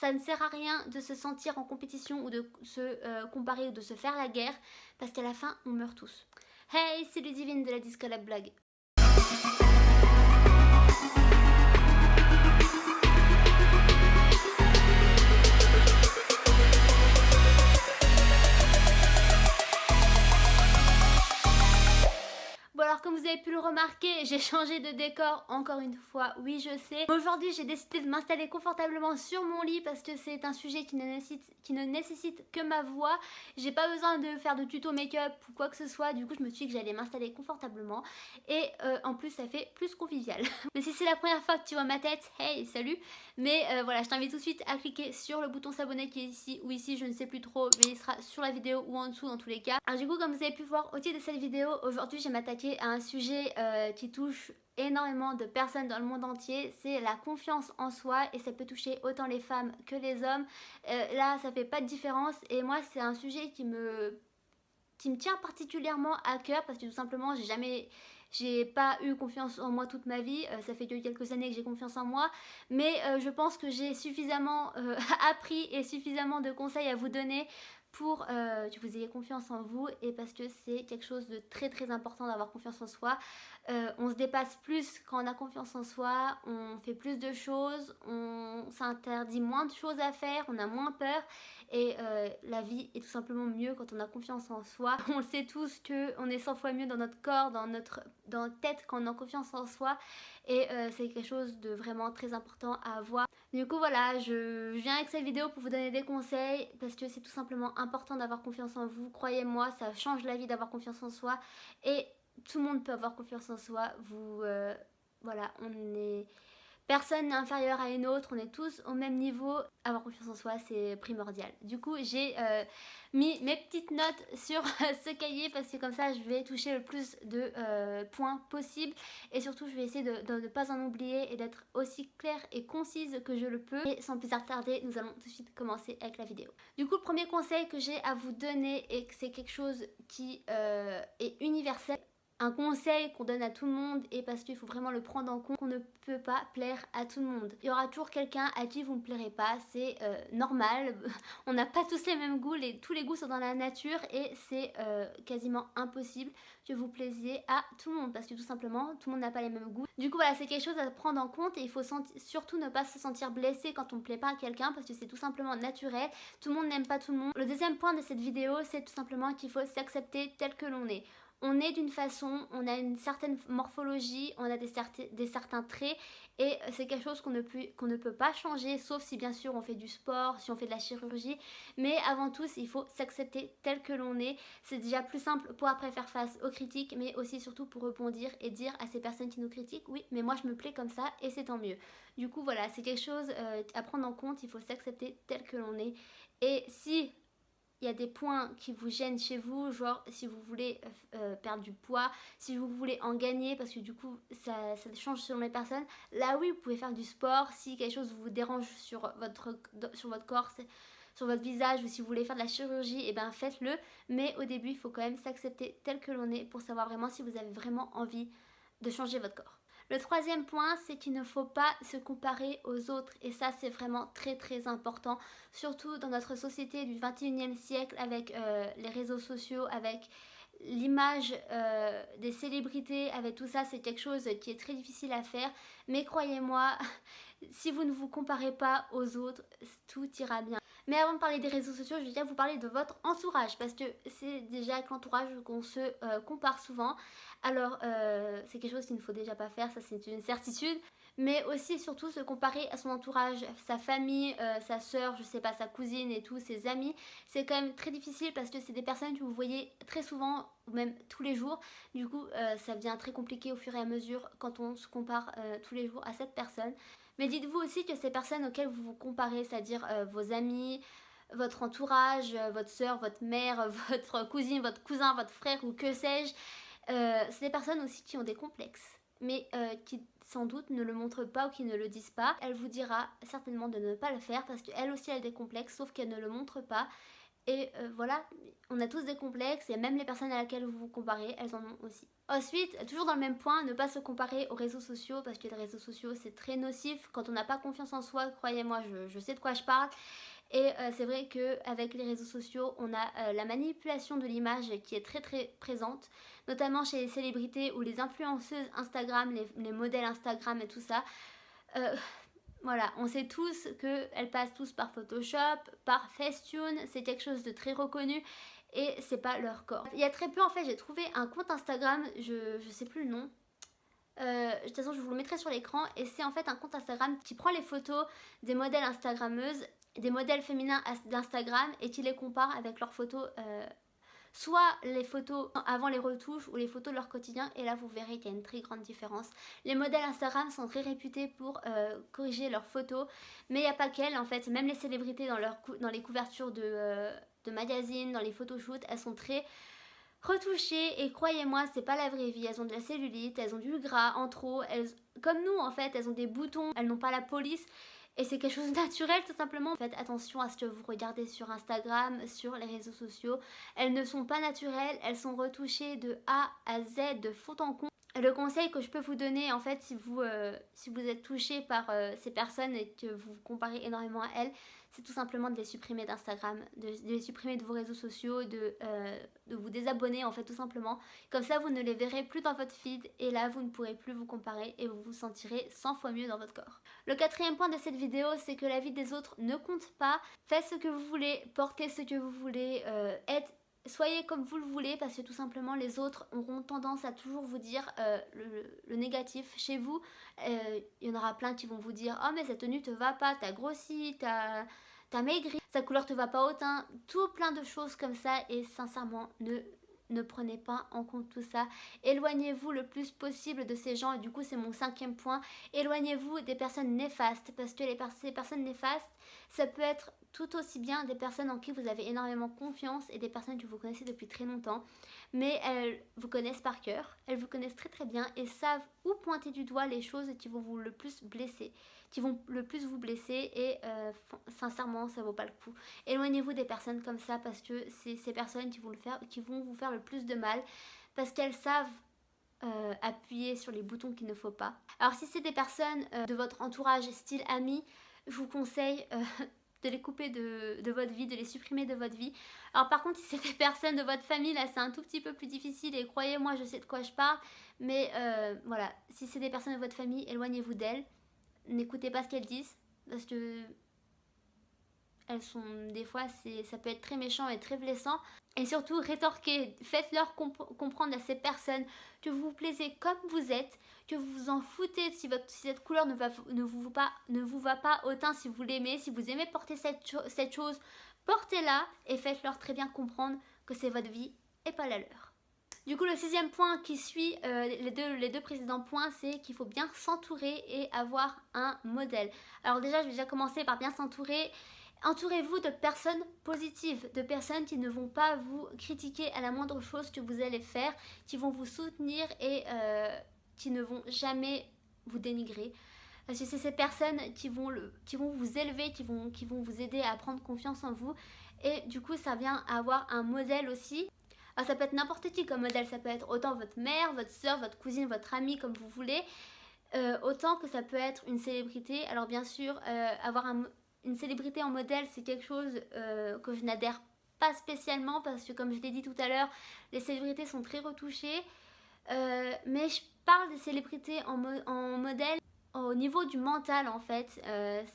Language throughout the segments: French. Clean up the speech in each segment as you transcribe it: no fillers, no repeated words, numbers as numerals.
Ça ne sert à rien de se sentir en compétition ou de se comparer ou de se faire la guerre parce qu'à la fin on meurt tous. Hey, c'est Ludivine de la Discolab Blog. Bon alors comme vous avez pu le remarquer, j'ai changé de décor encore une fois, oui je sais. Aujourd'hui j'ai décidé de m'installer confortablement sur mon lit parce que c'est un sujet qui ne nécessite que ma voix. J'ai pas besoin de faire de tuto make-up ou quoi que ce soit, du coup je me suis dit que j'allais m'installer confortablement. Et en plus ça fait plus convivial. Mais si c'est la première fois que tu vois ma tête, hey salut. Mais voilà, je t'invite tout de suite à cliquer sur le bouton s'abonner qui est ici ou ici, je ne sais plus trop, mais il sera sur la vidéo ou en dessous dans tous les cas. Alors du coup comme vous avez pu voir au titre de cette vidéo, aujourd'hui je vais m'attaquer à un sujet qui touche énormément de personnes dans le monde entier, c'est la confiance en soi et ça peut toucher autant les femmes que les hommes. Là ça fait pas de différence et moi c'est un sujet qui me tient particulièrement à cœur parce que tout simplement j'ai pas eu confiance en moi toute ma vie, ça fait que quelques années que j'ai confiance en moi, mais je pense que j'ai suffisamment appris et suffisamment de conseils à vous donner pour que vous ayez confiance en vous et parce que c'est quelque chose de très très important d'avoir confiance en soi. On se dépasse plus quand on a confiance en soi, on fait plus de choses, on s'interdit moins de choses à faire, on a moins peur et la vie est tout simplement mieux quand on a confiance en soi. On le sait tous qu'on est 100 fois mieux dans notre corps, dans notre tête quand on a confiance en soi et c'est quelque chose de vraiment très important à avoir. Du coup voilà, je viens avec cette vidéo pour vous donner des conseils parce que c'est tout simplement important d'avoir confiance en vous. Croyez-moi, ça change la vie d'avoir confiance en soi et tout le monde peut avoir confiance en soi. Voilà, personne n'est inférieur à une autre, on est tous au même niveau. Avoir confiance en soi, c'est primordial. Du coup, j'ai mis mes petites notes sur ce cahier parce que comme ça, je vais toucher le plus de points possible. Et surtout, je vais essayer de ne pas en oublier et d'être aussi claire et concise que je le peux. Et sans plus tarder, nous allons tout de suite commencer avec la vidéo. Du coup, le premier conseil que j'ai à vous donner et que c'est quelque chose qui est universel, un conseil qu'on donne à tout le monde et parce qu'il faut vraiment le prendre en compte, on ne peut pas plaire à tout le monde. Il y aura toujours quelqu'un à qui vous ne plairez pas, c'est normal, on n'a pas tous les mêmes goûts, tous les goûts sont dans la nature et c'est quasiment impossible que vous plaisiez à tout le monde parce que tout simplement tout le monde n'a pas les mêmes goûts. Du coup voilà, c'est quelque chose à prendre en compte et il faut surtout ne pas se sentir blessé quand on ne plaît pas à quelqu'un parce que c'est tout simplement naturel, tout le monde n'aime pas tout le monde. Le deuxième point de cette vidéo, c'est tout simplement qu'il faut s'accepter tel que l'on est. On est d'une façon, on a une certaine morphologie, on a certains traits et c'est quelque chose qu'on ne peut pas changer sauf si bien sûr on fait du sport, si on fait de la chirurgie, mais avant tout il faut s'accepter tel que l'on est. C'est déjà plus simple pour après faire face aux critiques mais aussi surtout pour rebondir et dire à ces personnes qui nous critiquent oui mais moi je me plais comme ça et c'est tant mieux. Du coup voilà, c'est quelque chose à prendre en compte, il faut s'accepter tel que l'on est et si il y a des points qui vous gênent chez vous, genre si vous voulez perdre du poids, si vous voulez en gagner, parce que du coup ça change selon les personnes, là oui vous pouvez faire du sport. Si quelque chose vous dérange sur votre corps, sur votre visage, ou si vous voulez faire de la chirurgie, et bien faites-le, mais au début il faut quand même s'accepter tel que l'on est pour savoir vraiment si vous avez vraiment envie de changer votre corps. Le troisième point, c'est qu'il ne faut pas se comparer aux autres et ça c'est vraiment très très important, surtout dans notre société du 21e siècle avec les réseaux sociaux, avec l'image des célébrités, avec tout ça, c'est quelque chose qui est très difficile à faire, mais croyez-moi, si vous ne vous comparez pas aux autres, tout ira bien. Mais avant de parler des réseaux sociaux, je vais déjà vous parler de votre entourage parce que c'est déjà avec l'entourage qu'on se compare souvent. Alors c'est quelque chose qu'il ne faut déjà pas faire, ça c'est une certitude. Mais aussi et surtout se comparer à son entourage, sa famille, sa soeur, je sais pas, sa cousine et tous ses amis. C'est quand même très difficile parce que c'est des personnes que vous voyez très souvent ou même tous les jours. Du coup ça devient très compliqué au fur et à mesure quand on se compare tous les jours à cette personne. Mais dites-vous aussi que ces personnes auxquelles vous vous comparez, c'est-à-dire vos amis, votre entourage, votre soeur, votre mère, votre cousine, votre cousin, votre frère ou que sais-je, c'est des personnes aussi qui ont des complexes, mais qui sans doute ne le montrent pas ou qui ne le disent pas. Elle vous dira certainement de ne pas le faire parce qu'elle aussi a des complexes, sauf qu'elle ne le montre pas. Et voilà, on a tous des complexes et même les personnes à laquelle vous vous comparez, elles en ont aussi. Ensuite, toujours dans le même point, ne pas se comparer aux réseaux sociaux parce que les réseaux sociaux c'est très nocif. Quand on n'a pas confiance en soi, croyez-moi, je sais de quoi je parle. Et c'est vrai qu'avec les réseaux sociaux, on a la manipulation de l'image qui est très très présente, notamment chez les célébrités ou les influenceuses Instagram, les modèles Instagram et tout ça. Voilà, on sait tous qu'elles passent tous par Photoshop, par Facetune, c'est quelque chose de très reconnu et c'est pas leur corps. Il y a très peu en fait, j'ai trouvé un compte Instagram, je sais plus le nom. De toute façon, je vous le mettrai sur l'écran et c'est en fait un compte Instagram qui prend les photos des modèles Instagrammeuses, des modèles féminins d'Instagram et qui les compare avec leurs photos. Soit les photos avant les retouches ou les photos de leur quotidien et là vous verrez qu'il y a une très grande différence. Les modèles Instagram sont très réputés pour corriger leurs photos, mais il n'y a pas qu'elles en fait, même les célébrités dans les couvertures de magazines, dans les photoshoots, elles sont très retouchées et croyez-moi c'est pas la vraie vie, elles ont de la cellulite, elles ont du gras en trop, comme nous en fait, elles ont des boutons, elles n'ont pas la police. Et c'est quelque chose de naturel tout simplement. Faites attention à ce que vous regardez sur Instagram, sur les réseaux sociaux. Elles ne sont pas naturelles, elles sont retouchées de A à Z, de fond en comble. Le conseil que je peux vous donner en fait si vous êtes touché par ces personnes et que vous vous comparez énormément à elles, c'est tout simplement de les supprimer d'Instagram, de les supprimer de vos réseaux sociaux, de vous désabonner en fait tout simplement. Comme ça vous ne les verrez plus dans votre feed et là vous ne pourrez plus vous comparer et vous vous sentirez 100 fois mieux dans votre corps. Le quatrième point de cette vidéo, c'est que la vie des autres ne compte pas. Faites ce que vous voulez, portez ce que vous voulez, soyez comme vous le voulez parce que tout simplement les autres auront tendance à toujours vous dire le négatif. Chez vous, il y en aura plein qui vont vous dire « Oh mais cette tenue te va pas, t'as grossi, t'as maigri, sa couleur te va pas autant », tout plein de choses comme ça et sincèrement ne prenez pas en compte tout ça. Éloignez-vous le plus possible de ces gens et du coup c'est mon cinquième point. Éloignez-vous des personnes néfastes parce que ces personnes néfastes, ça peut être tout aussi bien des personnes en qui vous avez énormément confiance et des personnes que vous connaissez depuis très longtemps. Mais elles vous connaissent par cœur, elles vous connaissent très très bien et savent où pointer du doigt les choses qui vont vous le plus blesser, qui vont le plus vous blesser et sincèrement ça vaut pas le coup. Éloignez-vous des personnes comme ça parce que c'est ces personnes qui vont vous faire le plus de mal parce qu'elles savent appuyer sur les boutons qu'il ne faut pas. Alors si c'est des personnes de votre entourage style amis, je vous conseille de les couper de votre vie, de les supprimer de votre vie. Alors par contre si c'est des personnes de votre famille, là c'est un tout petit peu plus difficile et croyez-moi je sais de quoi je parle, mais voilà, si c'est des personnes de votre famille, éloignez-vous d'elles, n'écoutez pas ce qu'elles disent parce que elles sont des fois ça peut être très méchant et très blessant. Et surtout rétorquez, faites-leur comprendre à ces personnes que vous vous plaisez comme vous êtes, que vous vous en foutez si cette couleur ne vous va pas autant, si vous l'aimez, si vous aimez porter cette chose, portez-la et faites-leur très bien comprendre que c'est votre vie et pas la leur. Du coup le sixième point qui suit les deux précédents points, c'est qu'il faut bien s'entourer et avoir un modèle. Alors déjà je vais déjà commencer par bien s'entourer. Entourez-vous de personnes positives, de personnes qui ne vont pas vous critiquer à la moindre chose que vous allez faire, qui vont vous soutenir et qui ne vont jamais vous dénigrer. Parce que c'est ces personnes qui vont vous élever, qui vont vous aider à prendre confiance en vous. Et du coup, ça vient avoir un modèle aussi. Alors, ça peut être n'importe qui comme modèle, ça peut être autant votre mère, votre soeur, votre cousine, votre amie, comme vous voulez. Autant que ça peut être une célébrité. Alors bien sûr, avoir une célébrité en modèle, c'est quelque chose que je n'adhère pas spécialement parce que comme je l'ai dit tout à l'heure, les célébrités sont très retouchées. Mais je parle des célébrités en modèle au niveau du mental en fait.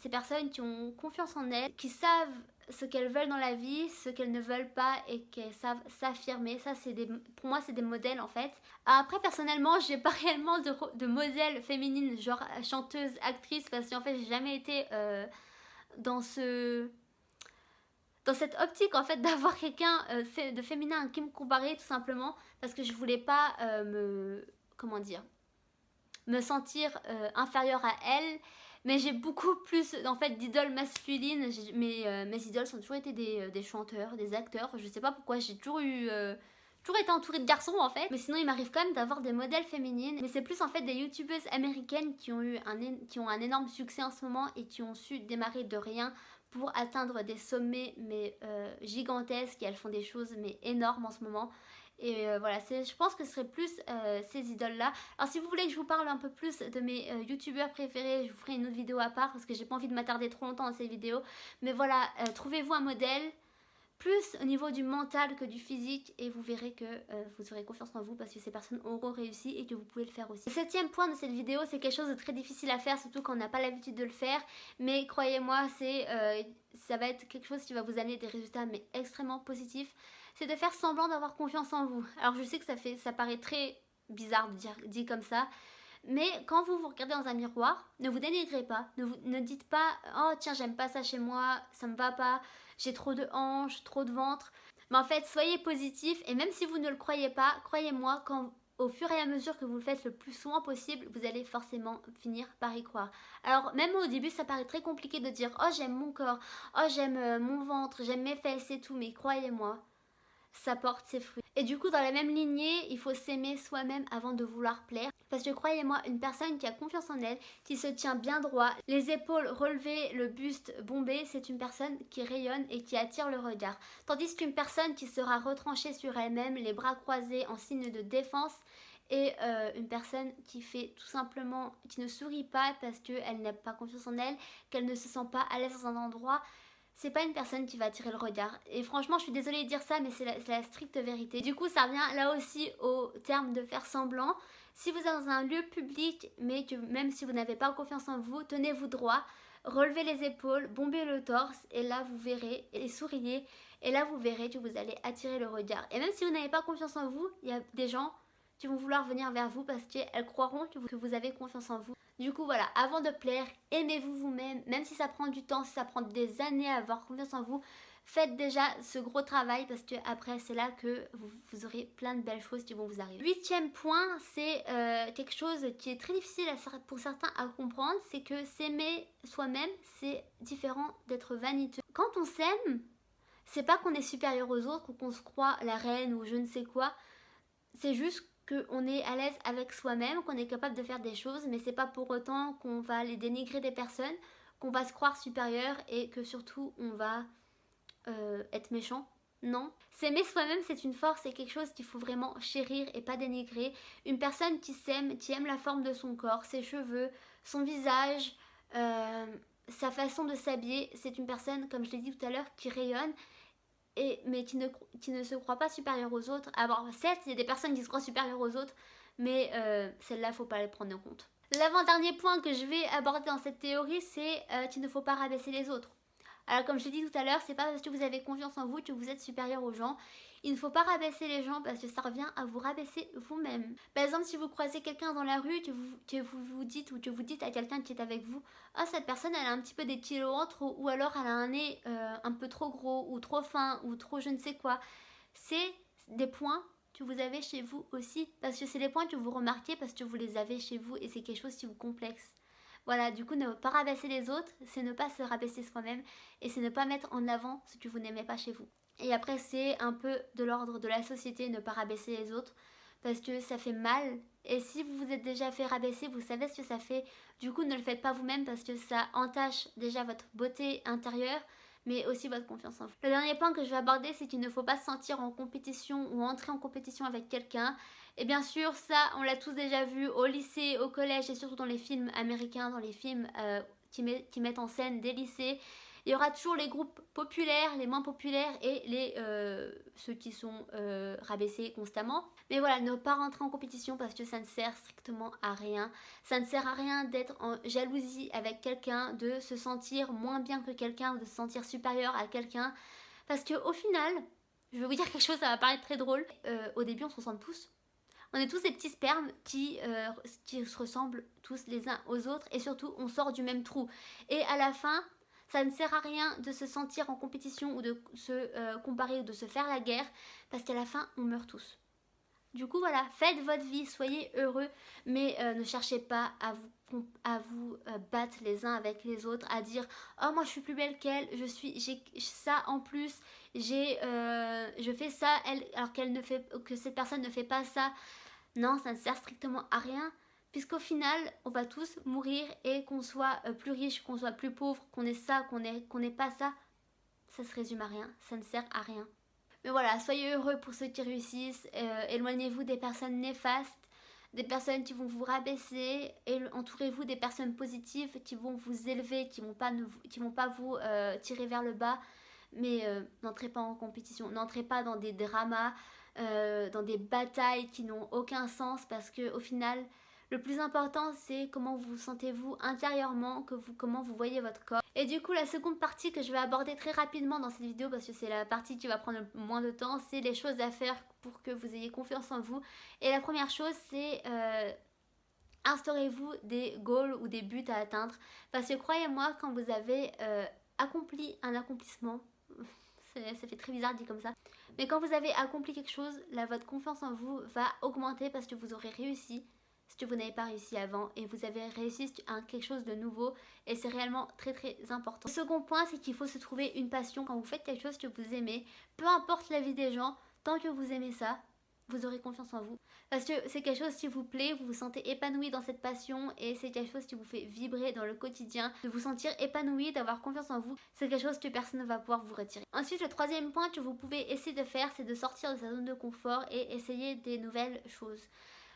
Ces personnes qui ont confiance en elles, qui savent ce qu'elles veulent dans la vie, ce qu'elles ne veulent pas et qu'elles savent s'affirmer. Ça, pour moi, c'est des modèles en fait. Après, personnellement, j'ai pas réellement de modèle féminine, genre chanteuse, actrice, parce qu'en fait, j'ai jamais été dans cette optique en fait d'avoir quelqu'un de féminin à qui me comparer tout simplement parce que je voulais pas me sentir inférieure à elle, mais j'ai beaucoup plus en fait d'idoles masculines. Mes idoles sont toujours été des chanteurs, des acteurs. Je sais pas pourquoi, j'ai toujours été entourée de garçons en fait, mais sinon il m'arrive quand même d'avoir des modèles féminines, mais c'est plus en fait des youtubeuses américaines qui ont un énorme succès en ce moment et qui ont su démarrer de rien pour atteindre des sommets mais gigantesques, et elles font des choses mais énormes en ce moment. Et voilà, je pense que ce serait plus ces idoles-là. Alors si vous voulez que je vous parle un peu plus de mes youtubeurs préférés, je vous ferai une autre vidéo à part parce que j'ai pas envie de m'attarder trop longtemps dans ces vidéos. Mais voilà, trouvez-vous un modèle, plus au niveau du mental que du physique, et vous verrez que vous aurez confiance en vous parce que ces personnes auront réussi et que vous pouvez le faire aussi. Le septième point de cette vidéo, c'est quelque chose de très difficile à faire, surtout quand on n'a pas l'habitude de le faire, mais croyez-moi, ça va être quelque chose qui va vous amener des résultats mais extrêmement positifs. C'est de faire semblant d'avoir confiance en vous. Alors je sais que ça paraît très bizarre de dire dit comme ça, mais quand vous vous regardez dans un miroir, ne vous dénigrez pas, ne dites pas oh tiens j'aime pas ça chez moi, ça me va pas, j'ai trop de hanches, trop de ventre. Mais en fait soyez positif, et même si vous ne le croyez pas, croyez-moi, quand au fur et à mesure que vous le faites le plus souvent possible, vous allez forcément finir par y croire. Alors même au début ça paraît très compliqué de dire oh j'aime mon corps, oh j'aime mon ventre, j'aime mes fesses et tout, mais croyez-moi, ça porte ses fruits. Et du coup, dans la même lignée, il faut s'aimer soi-même avant de vouloir plaire. Parce que croyez-moi, une personne qui a confiance en elle, qui se tient bien droit, les épaules relevées, le buste bombé, c'est une personne qui rayonne et qui attire le regard. Tandis qu'une personne qui sera retranchée sur elle-même, les bras croisés en signe de défense, et une personne qui fait tout simplement, qui ne sourit pas parce qu'elle n'a pas confiance en elle, qu'elle ne se sent pas à l'aise dans un endroit, c'est pas une personne qui va attirer le regard. Et franchement, je suis désolée de dire ça, mais c'est la stricte vérité. Du coup, ça revient là aussi au terme de faire semblant. Si vous êtes dans un lieu public, mais que même si vous n'avez pas confiance en vous, tenez-vous droit, relevez les épaules, bombez le torse, et là vous verrez, et souriez, et là vous verrez que vous allez attirer le regard. Et même si vous n'avez pas confiance en vous, il y a des gens qui vont vouloir venir vers vous parce qu'elles croiront que vous avez confiance en vous. Du coup voilà, avant de plaire, aimez-vous vous-même, même si ça prend du temps, si ça prend des années à avoir confiance en vous, faites déjà ce gros travail parce que après c'est là que vous aurez plein de belles choses qui vont vous arriver. Huitième point, c'est quelque chose qui est très difficile pour certains à comprendre, c'est que s'aimer soi-même, c'est différent d'être vaniteux. Quand on s'aime, c'est pas qu'on est supérieur aux autres ou qu'on se croit la reine ou je ne sais quoi, c'est juste qu'on est à l'aise avec soi-même, qu'on est capable de faire des choses, mais c'est pas pour autant qu'on va les dénigrer des personnes, qu'on va se croire supérieur et que surtout on va être méchant. Non. S'aimer soi-même, c'est une force, c'est quelque chose qu'il faut vraiment chérir et pas dénigrer. Une personne qui s'aime, qui aime la forme de son corps, ses cheveux, son visage, sa façon de s'habiller, c'est une personne, comme je l'ai dit tout à l'heure, qui rayonne. Mais qui ne se croit pas supérieure aux autres. Alors certes, il y a des personnes qui se croient supérieures aux autres, mais celles-là, faut pas les prendre en compte. L'avant-dernier point que je vais aborder dans cette théorie, c'est qu'il ne faut pas rabaisser les autres. Alors comme je l'ai dit tout à l'heure, c'est pas parce que vous avez confiance en vous que vous êtes supérieur aux gens. Il ne faut pas rabaisser les gens parce que ça revient à vous rabaisser vous-même. Par exemple, si vous croisez quelqu'un dans la rue, que vous dites ou que vous dites à quelqu'un qui est avec vous, oh cette personne elle a un petit peu des kilos en trop, ou alors elle a un nez un peu trop gros ou trop fin ou trop je ne sais quoi. C'est des points que vous avez chez vous aussi, parce que c'est des points que vous remarquez parce que vous les avez chez vous et c'est quelque chose qui vous complexe. Voilà, du coup, ne pas rabaisser les autres, c'est ne pas se rabaisser soi-même et c'est ne pas mettre en avant ce que vous n'aimez pas chez vous. Et après, c'est un peu de l'ordre de la société, ne pas rabaisser les autres parce que ça fait mal. Et si vous vous êtes déjà fait rabaisser, vous savez ce que ça fait. Du coup, ne le faites pas vous-même parce que ça entache déjà votre beauté intérieure, mais aussi votre confiance en vous. Le dernier point que je vais aborder, c'est qu'il ne faut pas se sentir en compétition ou entrer en compétition avec quelqu'un. Et bien sûr, ça, on l'a tous déjà vu au lycée, au collège et surtout dans les films américains, dans les films qui mettent en scène des lycées. Il y aura toujours les groupes populaires, les moins populaires et ceux qui sont rabaissés constamment. Mais voilà, ne pas rentrer en compétition parce que ça ne sert strictement à rien. Ça ne sert à rien d'être en jalousie avec quelqu'un, de se sentir moins bien que quelqu'un ou de se sentir supérieur à quelqu'un. Parce qu'au final, je vais vous dire quelque chose, ça va paraître très drôle. Au début, on se ressemble tous. On est tous des petits spermes qui se ressemblent tous les uns aux autres et surtout, on sort du même trou. Et à la fin, ça ne sert à rien de se sentir en compétition ou de se comparer ou de se faire la guerre parce qu'à la fin, on meurt tous. Du coup, voilà, faites votre vie, soyez heureux, mais ne cherchez pas à vous battre les uns avec les autres, à dire « Oh, moi, je suis plus belle qu'elle, j'ai ça en plus, je fais ça, alors que cette personne ne fait pas ça. » Non, ça ne sert strictement à rien. puisqu'au final on va tous mourir, et qu'on soit plus riche, qu'on soit plus pauvre, qu'on ait ça, qu'on ait pas ça, ça se résume à rien, ça ne sert à rien. Mais voilà, soyez heureux pour ceux qui réussissent, éloignez-vous des personnes néfastes, des personnes qui vont vous rabaisser, et entourez-vous des personnes positives qui vont vous élever, qui vont pas vous tirer vers le bas. Mais n'entrez pas en compétition, n'entrez pas dans des dramas, dans des batailles qui n'ont aucun sens, parce que au final, le plus important, c'est comment vous sentez-vous intérieurement, comment vous voyez votre corps. Et du coup, la seconde partie que je vais aborder très rapidement dans cette vidéo, parce que c'est la partie qui va prendre le moins de temps, c'est les choses à faire pour que vous ayez confiance en vous. Et la première chose, c'est instaurez-vous des goals ou des buts à atteindre. Parce que croyez-moi, quand vous avez accompli un accomplissement, ça fait très bizarre dit comme ça, mais quand vous avez accompli quelque chose, là, votre confiance en vous va augmenter, parce que vous aurez réussi ce que vous n'avez pas réussi avant, et vous avez réussi à quelque chose de nouveau, et c'est réellement très très important. Le second point, c'est qu'il faut se trouver une passion. Quand vous faites quelque chose que vous aimez, peu importe l'avis des gens, tant que vous aimez ça, vous aurez confiance en vous, parce que c'est quelque chose qui vous plaît, vous vous sentez épanoui dans cette passion, et c'est quelque chose qui vous fait vibrer dans le quotidien, de vous sentir épanoui, d'avoir confiance en vous, c'est quelque chose que personne ne va pouvoir vous retirer. Ensuite, le troisième point que vous pouvez essayer de faire, c'est de sortir de sa zone de confort et essayer des nouvelles choses.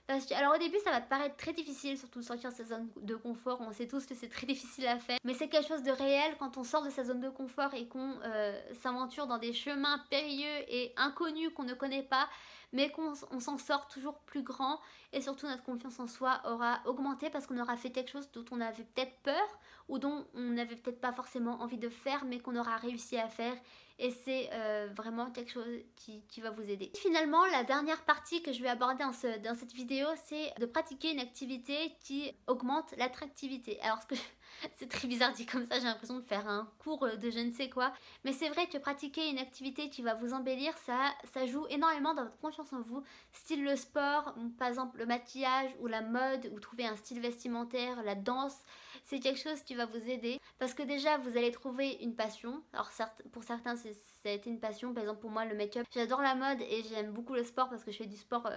Parce que, alors au début ça va te paraître très difficile, surtout de sortir de sa zone de confort, on sait tous que c'est très difficile à faire, mais c'est quelque chose de réel quand on sort de sa zone de confort et qu'on s'aventure dans des chemins périlleux et inconnus qu'on ne connaît pas, mais qu'on s'en sort toujours plus grand, et surtout notre confiance en soi aura augmenté, parce qu'on aura fait quelque chose dont on avait peut-être peur, ou dont on n'avait peut-être pas forcément envie de faire, mais qu'on aura réussi à faire, et c'est vraiment quelque chose qui va vous aider. Finalement, la dernière partie que je vais aborder dans cette vidéo, c'est de pratiquer une activité qui augmente l'attractivité. Alors c'est très bizarre dit comme ça, j'ai l'impression de faire un cours de je ne sais quoi, mais c'est vrai que pratiquer une activité qui va vous embellir, ça joue énormément dans votre confiance en vous, style le sport, par exemple le maquillage ou la mode, ou trouver un style vestimentaire, la danse, c'est quelque chose qui va vous aider, parce que déjà vous allez trouver une passion. Alors pour certains ça a été une passion, par exemple pour moi le make-up, j'adore la mode et j'aime beaucoup le sport, parce que je fais du sport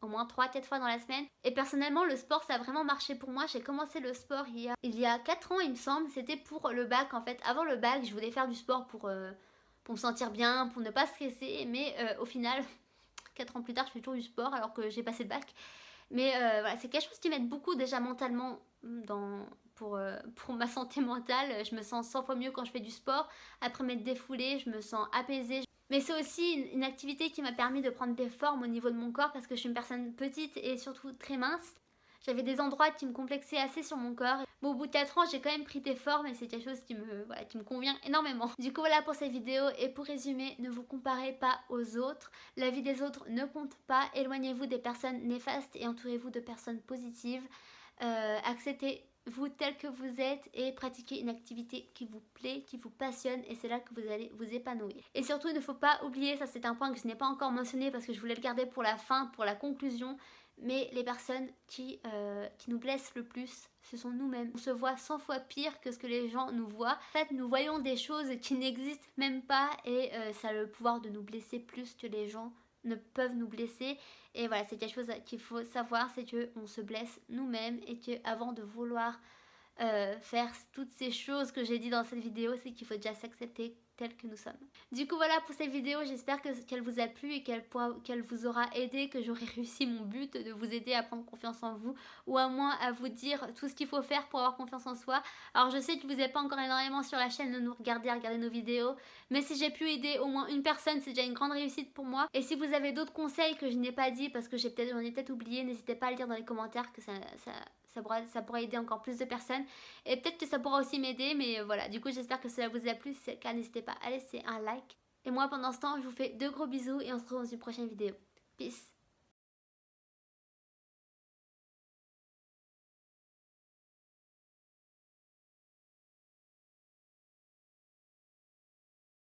au moins 3-4 fois dans la semaine. Et personnellement, le sport, ça a vraiment marché pour moi. J'ai commencé le sport il y a 4 ans, il me semble. C'était pour le bac, en fait. Avant le bac, je voulais faire du sport pour me sentir bien, pour ne pas stresser. Mais au final, 4 ans plus tard, je fais toujours du sport alors que j'ai passé le bac. Mais voilà, c'est quelque chose qui m'aide beaucoup déjà mentalement pour ma santé mentale. Je me sens 100 fois mieux quand je fais du sport. Après m'être défoulée, je me sens apaisée. Mais c'est aussi une activité qui m'a permis de prendre des formes au niveau de mon corps, parce que je suis une personne petite et surtout très mince. J'avais des endroits qui me complexaient assez sur mon corps. Bon, au bout de 4 ans, j'ai quand même pris des formes, et c'est quelque chose qui me convient énormément. Du coup, voilà pour cette vidéo. Et pour résumer, ne vous comparez pas aux autres. La vie des autres ne compte pas. Éloignez-vous des personnes néfastes et entourez-vous de personnes positives. Acceptez-vous tel que vous êtes et pratiquez une activité qui vous plaît, qui vous passionne, et c'est là que vous allez vous épanouir. Et surtout, il ne faut pas oublier, ça c'est un point que je n'ai pas encore mentionné parce que je voulais le garder pour la fin, pour la conclusion, mais les personnes qui nous blessent le plus, ce sont nous-mêmes. On se voit 100 fois pire que ce que les gens nous voient. En fait, nous voyons des choses qui n'existent même pas, et ça a le pouvoir de nous blesser plus que les gens ne peuvent nous blesser. Et voilà, c'est quelque chose qu'il faut savoir, c'est qu'on se blesse nous-mêmes, et qu'avant de vouloir faire toutes ces choses que j'ai dit dans cette vidéo, c'est qu'il faut déjà s'accepter tel que nous sommes. Du coup voilà pour cette vidéo, j'espère qu'elle vous a plu et qu'elle vous aura aidé, que j'aurai réussi mon but de vous aider à prendre confiance en vous, ou à moins à vous dire tout ce qu'il faut faire pour avoir confiance en soi. Alors je sais que vous n'êtes pas encore énormément sur la chaîne de nous regarder nos vidéos, mais si j'ai pu aider au moins une personne, c'est déjà une grande réussite pour moi. Et si vous avez d'autres conseils que je n'ai pas dit parce que j'en ai peut-être oublié, n'hésitez pas à le dire dans les commentaires, que ça pourra aider encore plus de personnes, et peut-être que ça pourra aussi m'aider. Mais voilà, du coup j'espère que cela vous a plu. Si c'est le cas, n'hésitez pas à laisser un like, et moi pendant ce temps je vous fais de gros bisous, et on se retrouve dans une prochaine vidéo. Peace.